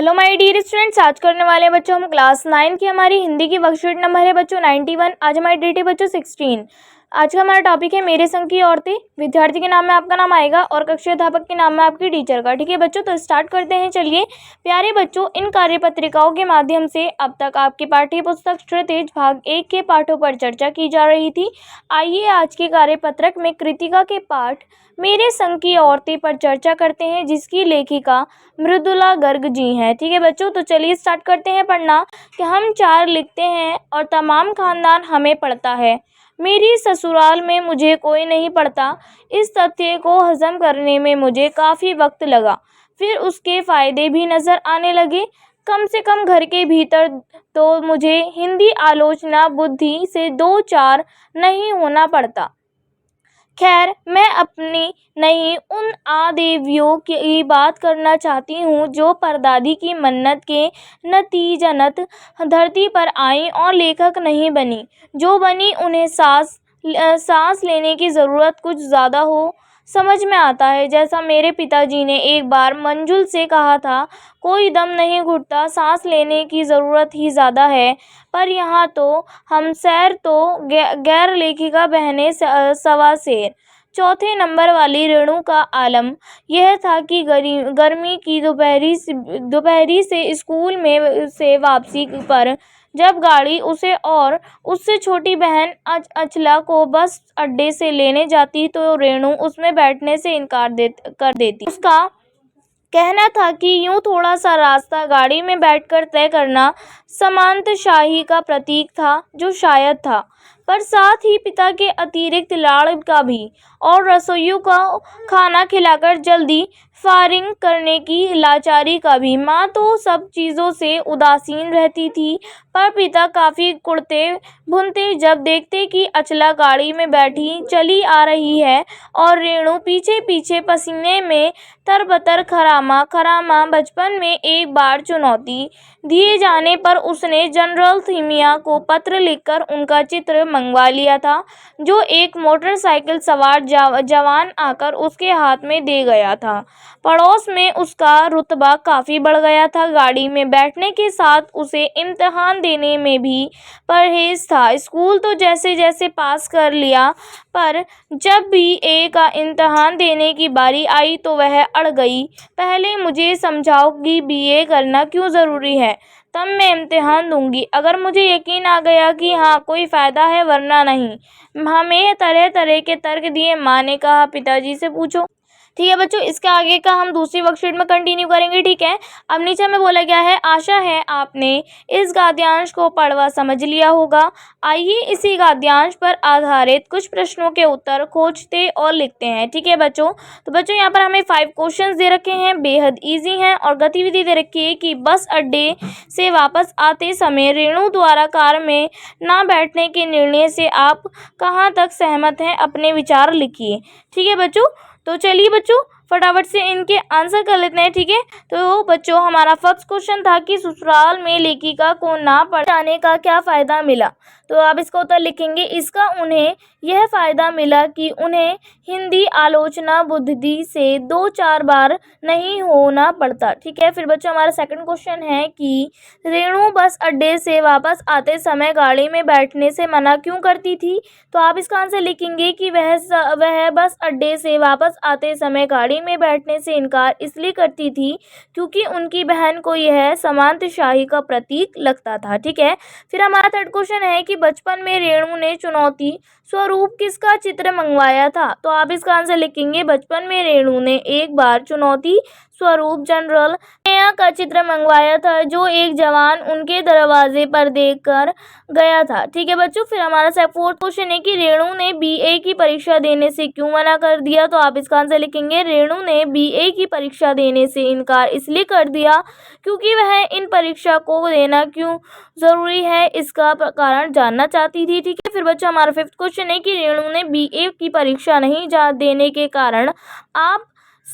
Hello my dear students, आज करने वाले हैं बच्चों हम क्लास 9 की हमारी हिंदी की वर्कशीट नंबर है बच्चों 91। आज हमारी डेट है बच्चों 16। आज का हमारा टॉपिक है मेरे संग की औरतें। विद्यार्थी के नाम में आपका नाम आएगा और कक्षा अध्यापक के नाम में आपकी टीचर का। ठीक है बच्चों, तो स्टार्ट करते हैं। चलिए प्यारे बच्चों, इन कार्यपत्रिकाओं के माध्यम से अब तक आपकी पाठ्य पुस्तक क्षितिज भाग 1 के पाठों पर चर्चा की जा रही थी। आइए आज के कार्यपत्रक में कृतिका के पाठ मेरे संग की औरतें पर चर्चा करते हैं, जिसकी लेखिका मृदुला गर्ग जी हैं। ठीक है बच्चों, तो चलिए स्टार्ट करते हैं पढ़ना। कि हम 4 लिखते हैं और तमाम खानदान हमें पढ़ता है। मेरी ससुराल में मुझे कोई नहीं पढ़ता। इस तथ्य को हजम करने में मुझे काफ़ी वक्त लगा, फिर उसके फ़ायदे भी नज़र आने लगे। कम से कम घर के भीतर तो मुझे हिंदी आलोचना बुद्धि से 2-4 नहीं होना पड़ता। खैर, मैं अपनी नहीं उन आदेवियों की बात करना चाहती हूँ जो परदादी की मन्नत के नतीजतन धरती पर आईं और लेखक नहीं बनी। जो बनी उन्हें सांस लेने की ज़रूरत कुछ ज़्यादा हो। समझ में आता है, जैसा मेरे पिताजी ने एक बार मंजुल से कहा था, कोई दम नहीं घुटता, सांस लेने की ज़रूरत ही ज़्यादा है। पर यहाँ तो हम सैर तो गैर लेखिका बहनें सवा शेर। चौथे नंबर वाली रेणु का आलम यह था कि गर्मी की दोपहरी से स्कूल में से वापसी पर जब गाड़ी उसे और उससे छोटी बहन अचला को बस अड्डे से लेने जाती तो रेणु उसमें बैठने से इनकार कर देती। उसका कहना था कि यूं थोड़ा सा रास्ता गाड़ी में बैठकर तय करना सामंतशाही का प्रतीक था, जो शायद था, पर साथ ही पिता के अतिरिक्त लाड़ का भी, और रसोइयों का खाना खिलाकर जल्दी फारिग करने की लाचारी का भी। माँ तो सब चीज़ों से उदासीन रहती थी, पर पिता काफ़ी कुढ़ते भुनते जब देखते कि अचला गाड़ी में बैठी चली आ रही है और रेणु पीछे पीछे पसीने में तरबतर खरामा। बचपन में एक बार चुनौती दिए जाने पर उसने जनरल थीमिया को पत्र लिखकर उनका चित्र मंगवा लिया था, जो एक मोटरसाइकिल सवार जवान आकर उसके हाथ में दे गया था। पड़ोस में उसका रुतबा काफ़ी बढ़ गया था। गाड़ी में बैठने के साथ उसे इम्तिहान देने में भी परहेज था। स्कूल तो जैसे जैसे पास कर लिया, पर जब BA का इम्तिहान देने की बारी आई तो वह अड़ गई। पहले मुझे समझाओ कि BA करना क्यों ज़रूरी है, तब मैं इम्तिहान दूंगी। अगर मुझे यकीन आ गया कि हाँ कोई फ़ायदा है, वरना नहीं। हमें तरह तरह के तर्क दिए। माँ ने कहा, पिताजी से पूछो। ठीक है बच्चों, इसके आगे का हम दूसरी वर्कशीट में कंटिन्यू करेंगे। ठीक है, अब नीचे में बोला गया है, आशा है आपने इस गद्यांश को पढ़वा समझ लिया होगा। आइए इसी गद्यांश पर आधारित कुछ प्रश्नों के उत्तर खोजते और लिखते हैं। ठीक है बच्चों, तो बच्चों यहाँ पर हमें 5 क्वेश्चंस दे रखे हैं, बेहद ईजी हैं, और गतिविधि दे रखी है कि बस अड्डे से वापस आते समय रेणु द्वारा कार में ना बैठने के निर्णय से आप कहाँ तक सहमत हैं, अपने विचार लिखिए। ठीक है बच्चों, तो चलिए बच्चों फटाफट से इनके आंसर कर लेते हैं। ठीक है, तो बच्चों हमारा फर्स्ट क्वेश्चन था कि ससुराल में लेखिका को ना पढ़ जाने का क्या फ़ायदा मिला। तो आप इसका उत्तर लिखेंगे, इसका उन्हें यह फ़ायदा मिला कि उन्हें हिंदी आलोचना बुद्धि से 2-4 बार नहीं होना पड़ता। ठीक है, फिर बच्चों हमारा सेकंड क्वेश्चन है कि रेणु बस अड्डे से वापस आते समय गाड़ी में बैठने से मना क्यों करती थी। तो आप इसका आंसर लिखेंगे कि वह बस अड्डे से वापस आते समय गाड़ी में बैठने से इनकार इसलिए करती थी क्योंकि उनकी बहन को यह सामंतशाही का प्रतीक लगता था। ठीक है, फिर हमारा थर्ड क्वेश्चन है कि बचपन में रेणु ने चुनौती स्वरूप किसका चित्र मंगवाया था। तो आप इसका आंसर लिखेंगे, बचपन में रेणु ने एक बार चुनौती स्वरूप जनरल थीमिया का चित्र मंगवाया था, जो एक जवान उनके दरवाजे पर देखकर गया था। ठीक है बच्चों, फिर हमारा फोर्थ क्वेश्चन है कि रेणु ने BA की परीक्षा देने से क्यों मना कर दिया। तो आप इसका आंसर लिखेंगे, रेणु ने BA की परीक्षा देने से इनकार इसलिए कर दिया क्योंकि वह इन परीक्षा को देना क्यों ज़रूरी है, इसका कारण जानना चाहती थी। ठीक है, फिर बच्चों हमारा फिफ्थ क्वेश्चन है कि रेणु ने BA की परीक्षा नहीं देने के कारण आप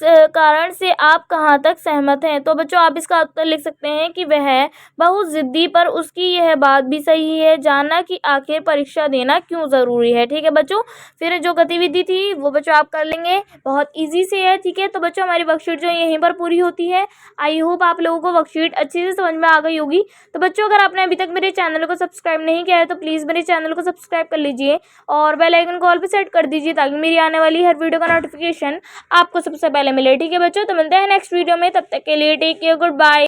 कारण से आप कहाँ तक सहमत हैं। तो बच्चों आप इसका उत्तर लिख सकते हैं कि वह बहुत ज़िद्दी, पर उसकी यह बात भी सही है, जानना कि आखिर परीक्षा देना क्यों ज़रूरी है। ठीक है बच्चों, फिर जो गतिविधि थी वो बच्चों आप कर लेंगे, बहुत ईजी से है। ठीक है, तो बच्चों हमारी वर्कशीट जो यहीं पर पूरी होती है। आई होप आप लोगों को वर्कशीट अच्छे से समझ में आ गई होगी। तो बच्चों अगर आपने अभी तक मेरे चैनल को सब्सक्राइब नहीं किया है तो प्लीज़ मेरे चैनल को सब्सक्राइब कर लीजिए और बेल आइकन को ऑल पे सेट कर दीजिए, ताकि मेरी आने वाली हर वीडियो का नोटिफिकेशन आपको सबसे पहले मिले। ठीक है बच्चों, तो मिलते हैं नेक्स्ट वीडियो में, तब तक के लिए टेक केयर, गुड बाय।